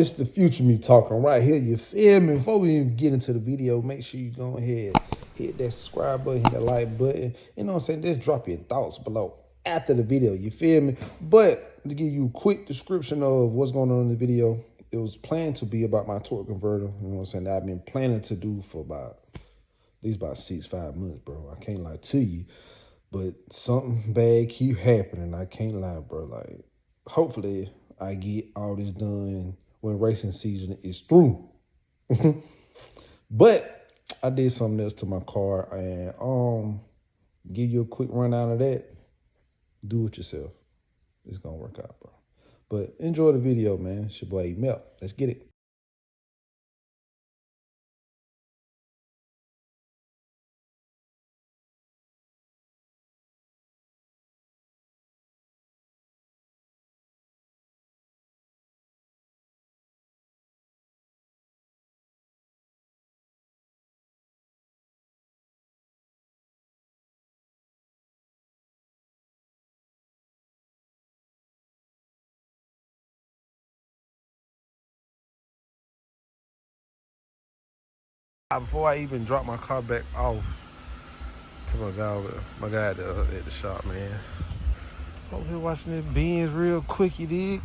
It's the future me talking right here, you feel me? Before we even get into the video, make sure you go ahead, hit that subscribe button, hit that like button. You know what I'm saying? Just drop your thoughts below after the video, you feel me? But to give you a quick description of what's going on in the video, it was planned to be about my torque converter, you know what I'm saying, that I've been planning to do for about, at least about 6-5 months, bro. I can't lie to you. But something bad keep happening. I can't lie, bro. Like, hopefully I get all this done when racing season is through. But I did something else to my car and give you a quick rundown of that. Do it yourself. It's gonna work out, bro. But enjoy the video, man. It's your boy Mel. Let's get it. Before I even drop my car back off to my guy at the shop, man. Over here watching this Benz real quick, you dig?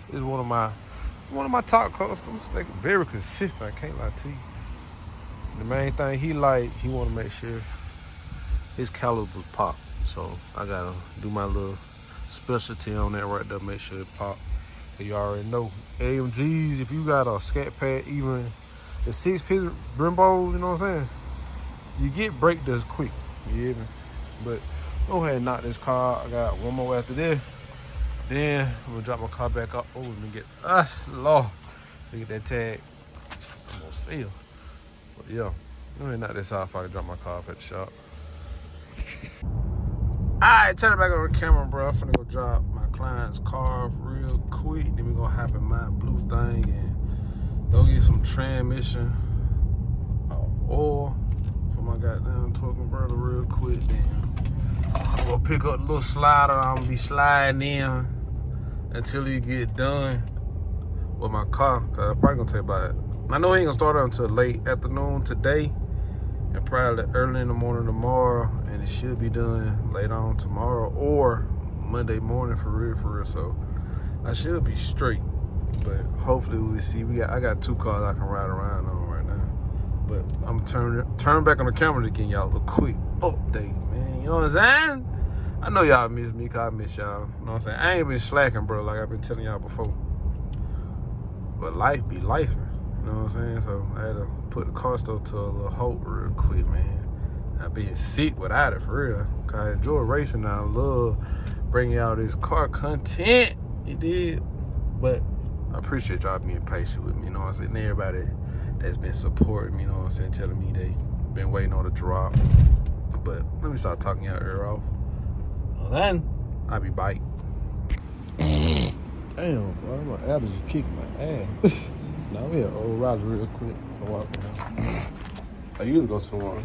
It's one of my top customers. They very consistent, I can't lie to you. The main thing he want to make sure his calibers pop. So I gotta do my little specialty on that right there, make sure it pop. You already know. AMGs, if you got a scat pad, even the 6-piece Brembo, you know what I'm saying? You get brake dust quick, you hear me? But go ahead and knock this car. I got one more after this. Then I'm gonna drop my car back up. Oh, let me get Lord. Let me get that tag. Almost fail. But yeah, let me knock this off if I can drop my car off at the shop. Alright, turn it back on the camera, bro. I'm finna go drop my client's car real quick. Then we gonna hop in my blue thing and go get some transmission oil for my goddamn torque converter real quick. Then I'm gonna pick up the little slider. I'm gonna be sliding in until he get done with my car. Cause I'm probably gonna take about, I know he ain't gonna start out until late afternoon today and probably early in the morning tomorrow, and it should be done later on tomorrow or Monday morning for real. So I should be straight, but hopefully we'll see. I got 2 cars I can ride around on right now, but I'm turn back on the camera to give y'all a little quick update, man. You know what I'm saying? I know y'all miss me, cause I miss y'all. You know what I'm saying? I ain't been slacking, bro, like I've been telling y'all before. But life be life, you know what I'm saying? So I had to put the car stuff to a little halt real quick, man. I've been sick without it, for real. Cause I enjoy racing and I love bringing out this car content. It did. But I appreciate y'all being patient with me, you know what I'm saying? And everybody that's been supporting me, you know what I'm saying? Telling me they been waiting on the drop. But let me start talking y'all ear off. Well, then I'll be biting. Damn, bro, my allergies kicking my ass. Now we at Old Riley real quick. I walk around. I usually go to the one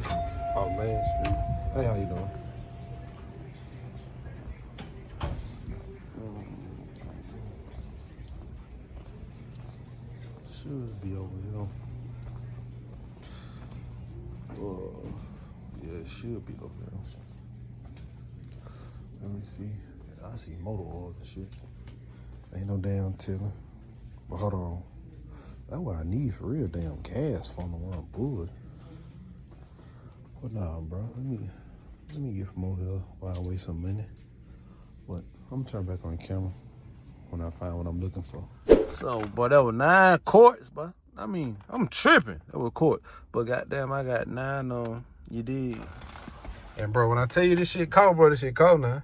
off Main Street. Hey, how you doing? Should be over here. Yeah, it should be over there. Let me see. I see motor oil and shit. Ain't no damn telling. But hold on. That's what I need for real, damn gas from the one bull. But nah, bro. Let me get from over here while I waste some money. But I'm gonna turn back on the camera when I find what I'm looking for. So, boy, that was 9 quarts, but I mean, I'm tripping. That was a quart. But goddamn, I got 9 on. You did. And bro, when I tell you this shit cost, bro, this shit cost now.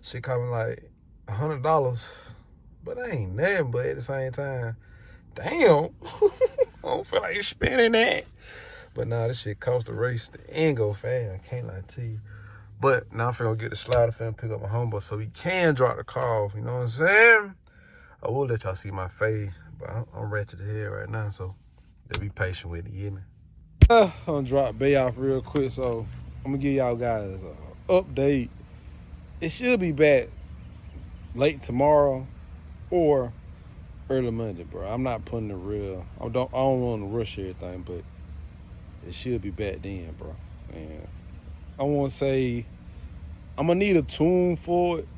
Shit cost me like $100. But I ain't nothing, but at the same time, damn. I don't feel like spending that. But nah, this shit cost the race and go fast. I can't lie to you. But now I'm finna get the slider, finna pick up my homeboy so he can drop the car off. You know what I'm saying? I will let y'all see my face, but I'm ratchet here right now, so they'll be patient with it, you hear me? I'm gonna drop Bay off real quick, so I'm gonna give y'all guys an update. It should be back late tomorrow or early Monday, bro. I'm not putting the real. I don't want to rush everything, but it should be back then, bro. And I want to say I'm gonna need a tune for it.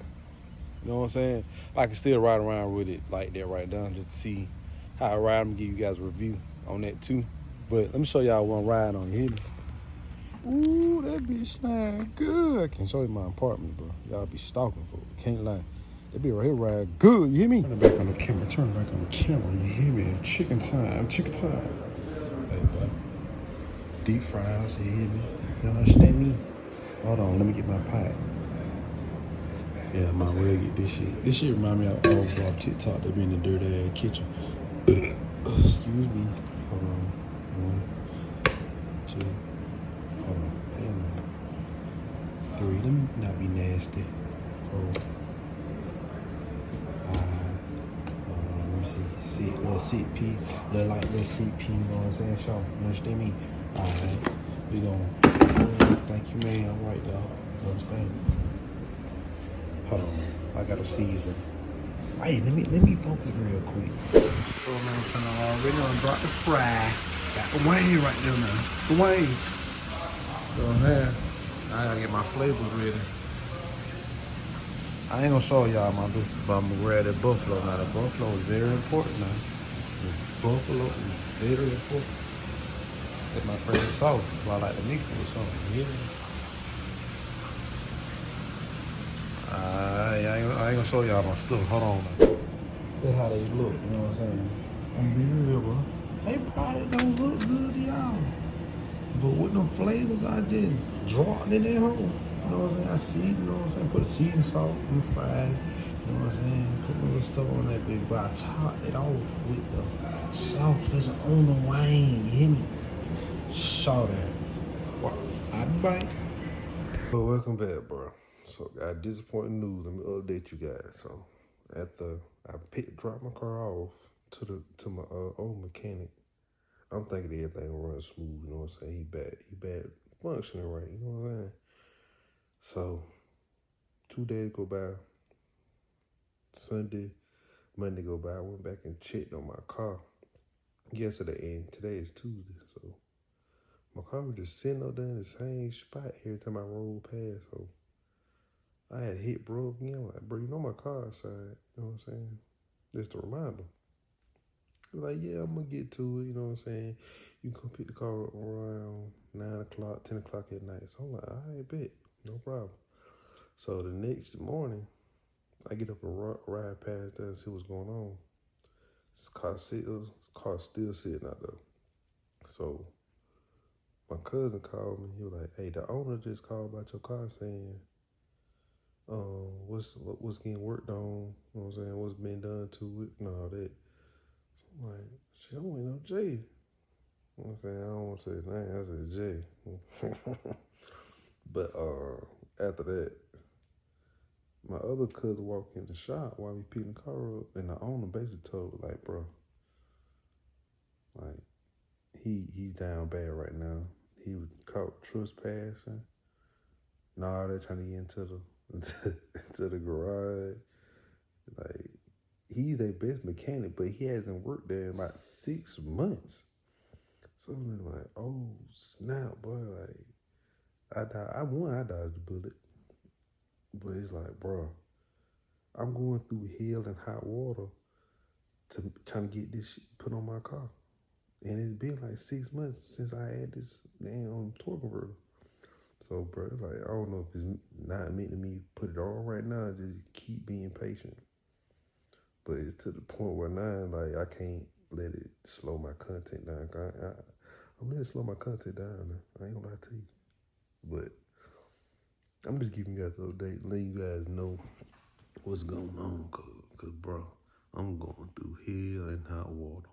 You know what I'm saying? I can still ride around with it like that right now, just to see how I ride. I'm gonna give you guys a review on that too. But let me show y'all one ride on. You hear me? Ooh, that bitch shine good. I can show you my apartment, bro. Y'all be stalking for it. Can't lie. That bitch right here ride good. You hear me? Turn it back on the camera. Turn it back on the camera. You hear me? Chicken time. Chicken time. Hey, bro. Deep fries. You hear me? You understand me? Hold on. Let me get my pie. Yeah, my way to get this shit. This shit remind me of off TikTok. They be in the dirty ass kitchen. Excuse me. Hold on. 1, 2. Hold on. Damn. 3. Let me not be nasty. 4. 5. Let me see. 6. Little CP. Little CP. You know what I'm saying? Show. You understand me? Alright. We gon' thank you, man. I'm right there. You understand? Hold on, I got a season. Hey, let me focus real quick. So man, son, I already done brought the fry. Got the wave right there now. The wave. So man, I gotta get my flavors ready. I ain't gonna show y'all my business, but I'm gonna grab that buffalo now. The buffalo is very important now. The buffalo is very important. That's my favorite sauce. So I like to mix it with something. You hear me? I ain't gonna show y'all my stuff. Hold on. That's how they look, you know what I'm saying? I'm be real, bro. They probably don't look good to y'all. But with them flavors, I just dropped in that hole. You know what I'm saying? I see, you know what I'm saying? Put a seasoned salt and fried. You know what I'm saying? Put a little stuff on that bitch. But I topped it off with the sauce that's on the wine. You hear me? Saw that. Wow. I bite. So welcome back, bro. So got disappointing news. Let me update you guys. So after I dropped my car off to my old mechanic, I'm thinking everything will run smooth. You know what I'm saying? He bad functioning right. You know what I'm saying? So 2 days go by. Sunday, Monday go by. I went back and checked on my car yesterday, and today is Tuesday. So my car was just sitting up there in the same spot every time I rolled past. So I had hit bro again. I'm like, bro, you know my car outside. You know what I'm saying? Just a reminder. Like, yeah, I'm going to get to it. You know what I'm saying? You can come pick the car up around 9 o'clock, 10 o'clock at night. So I'm like, all right, bet. No problem. So the next morning, I get up and ride past there and see what's going on. This car still sitting out there. So my cousin called me. He was like, hey, the owner just called about your car saying, what's getting worked on, you know what I'm saying, what's been done to it and all that. So I'm like, shit, I don't know Jay. You know what I'm saying? I don't want to say his name, I said Jay. But after that, my other cousin walked in the shop while we picking the car up, and the owner basically told me, like, bro, like, he's down bad right now. He was caught trespassing and all that, trying to get into the garage. Like, he's their best mechanic, but he hasn't worked there in about 6 months. So I'm like, oh snap, boy. Like, I dodged the bullet. But it's like, bro, I'm going through hell and hot water to trying to get this shit put on my car. And it's been like 6 months since I had this damn torque converter. So, bro, it's like, I don't know if it's not meant to me put it on right now, just keep being patient. But it's to the point where now, like, I can't let it slow my content down. I'm letting it slow my content down now. I ain't gonna lie to you. But I'm just giving you guys an update, letting you guys know what's going on, cause bro, I'm going through hell and hot water.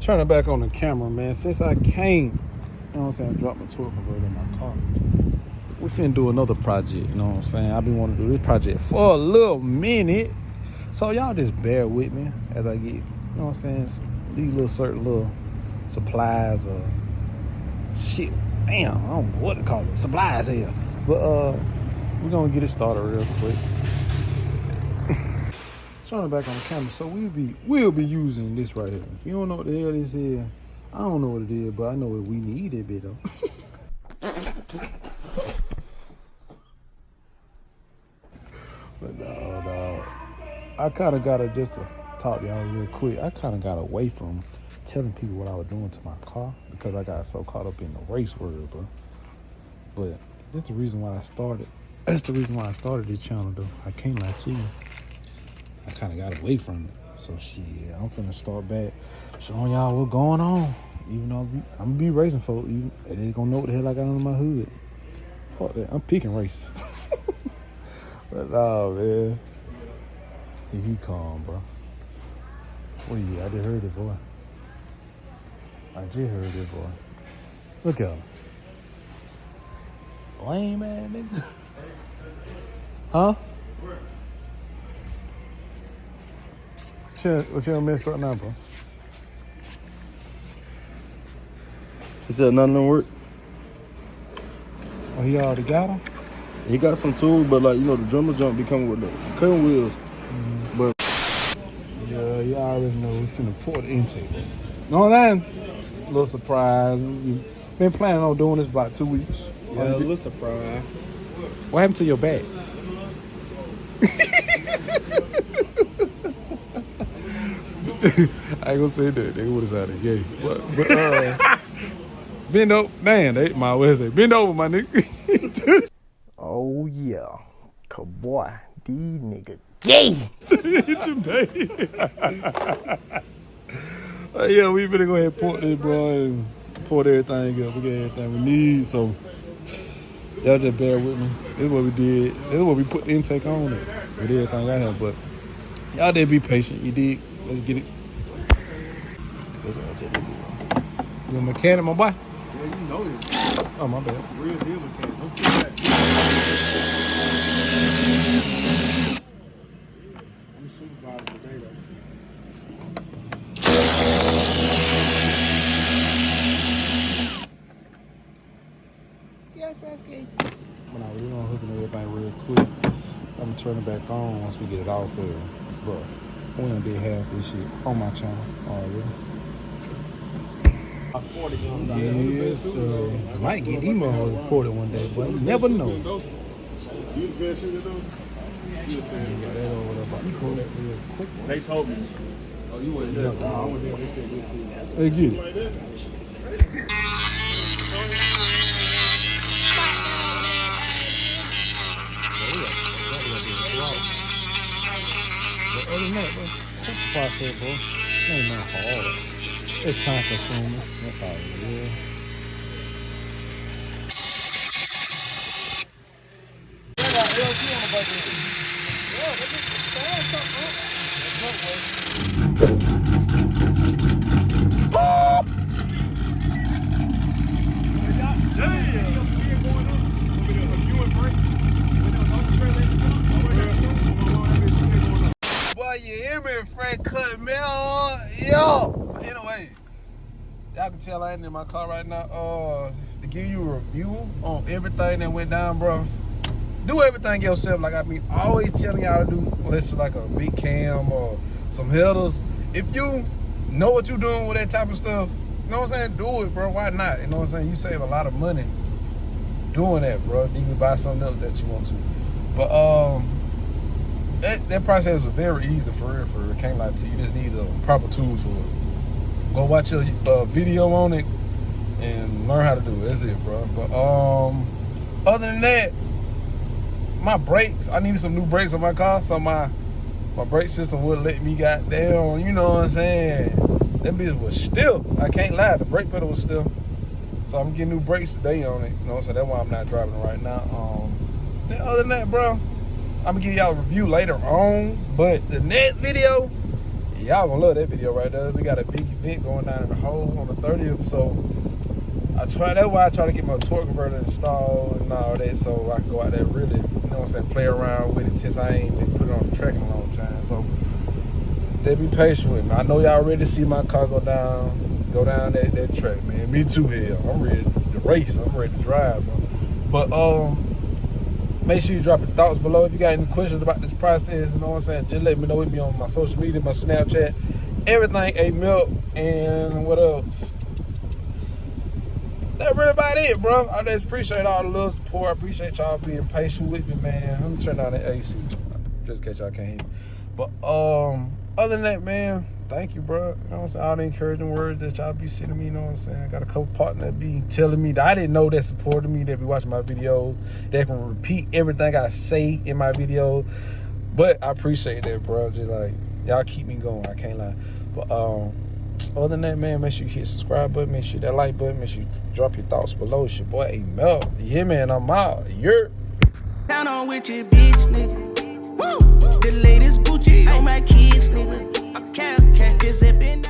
Turn it back on the camera, man. Since I came, you know what I'm saying, I dropped my torque converter in my car. We finna do another project, you know what I'm saying? I've been wanting to do this project for a little minute. So y'all just bear with me as I get, you know what I'm saying, these little certain little supplies or shit. Damn, I don't know what to call it. Supplies here. But we're gonna get it started real quick. Turn it back on the camera. So we'll be using this right here. If you don't know what the hell this is, I don't know what it is, but I know what we need it bit though. But no. I kind of got to, just to talk to y'all real quick, I kind of got away from telling people what I was doing to my car because I got so caught up in the race world, bro. But that's the reason why I started. That's the reason why I started this channel, though. I can't lie to you. I kind of got away from it. So, shit, I'm finna start back showing y'all what's going on. Even though I'm going to be racing folk, even they ain't going to know what the hell I got under my hood. Fuck that. I'm picking races. But, nah, man. He calm, bro. What are you? I just heard it, boy. I just heard it, boy. Look at him. Lame man, nigga. Huh? What you messed up now, bro? He said nothing don't work. Oh, he already got him? He got some tools, but like, you know, the drummer jump be coming with the cutting wheels. Mm-hmm. But yeah, you already know we finna pour the intake. No, that a little surprise. We've been planning on doing this about 2 weeks. Yeah, a little surprise. What happened to your bag? I ain't gonna say that. They would have said it gay. But bend over. Man, they might well say, bend over, my nigga. Oh, yeah. Cause boy, these niggas gay. Yeah, we better go ahead and pour this, bro, and pour everything up. We got everything we need, so y'all just bear with me. This is what we did. This is what we put the intake on it with everything I have. But y'all did be patient. You did. Let's get it. You a mechanic, my boy? Yeah, you know it. Oh, my bad. Real deal mechanic. Don't see that shit. I'm a supervisor today, though. Yes, that's gay. We're gonna hook everything real quick. I'm gonna turn it back on once we get it off there. Bro, we done did half this shit on my channel already. Yes, sir. I might get these motherfuckers reported one day, but you never know. You the best shooter, though? You was saying Got that over there about to pull that real quick. they told me. Oh, you wasn't there. I went there. They said good. Hey, get it. But other than that, bro, that's the process, bro. It ain't that hard. It's time consuming. That's all it is. Boy, you hear me, Frank cut me on. Yo. Anyway, y'all can tell I ain't in my car right now. To give you a review on everything that went down, bro. Do everything yourself. Like I mean, always telling y'all to do, unless it's like a big cam or some headers. If you know what you're doing with that type of stuff, you know what I'm saying? Do it, bro. Why not? You know what I'm saying? You save a lot of money doing that, bro. You can buy something else that you want to. But that process was very easy for real. Can't lie to you. You just need the proper tools for it. Go watch your video on it and learn how to do it. That's it, bro. But other than that, my brakes, I needed some new brakes on my car, so my brake system wouldn't let me goddamn, you know what I'm saying? That bitch was still. I can't lie, the brake pedal was still. So I'm getting new brakes today on it. You know what I'm saying? That's why I'm not driving right now. Other than that, bro, I'm gonna give y'all a review later on. But the next video, y'all gonna love that video right there. We got a big event going down in the hole on the 30th. So that's why I try to get my torque converter installed and all that, so I can go out there really, you know what I'm saying, play around with it, since I ain't been putting it on the track in a long time. So they be patient with me. I know y'all ready to see my car go down that track, man. Me too, hell. I'm ready to race. I'm ready to drive, bro. But Make sure you drop your thoughts below. If you got any questions about this process, you know what I'm saying, just let me know. It be on my social media, my Snapchat, everything, A-Milk, and what else? That's really about it, bro. I just appreciate all the little support. I appreciate y'all being patient with me, man. Let me turn on the AC, just in case y'all can't hear me. But other than that, man, thank you, bro. You know what I'm saying? All the encouraging words that y'all be sending me, you know what I'm saying? I got a couple partners that be telling me that I didn't know that supported me, that be watching my videos, that can repeat everything I say in my video. But I appreciate that, bro. Just like, y'all keep me going. I can't lie. But other than that, man, make sure you hit the subscribe button, make sure that like button, make sure you drop your thoughts below. It's your boy A-Milk. Yeah, man, I'm out. You're Down on with your bitch, nigga. Woo! The latest Gucci on my kids, nigga. I can't get zipping.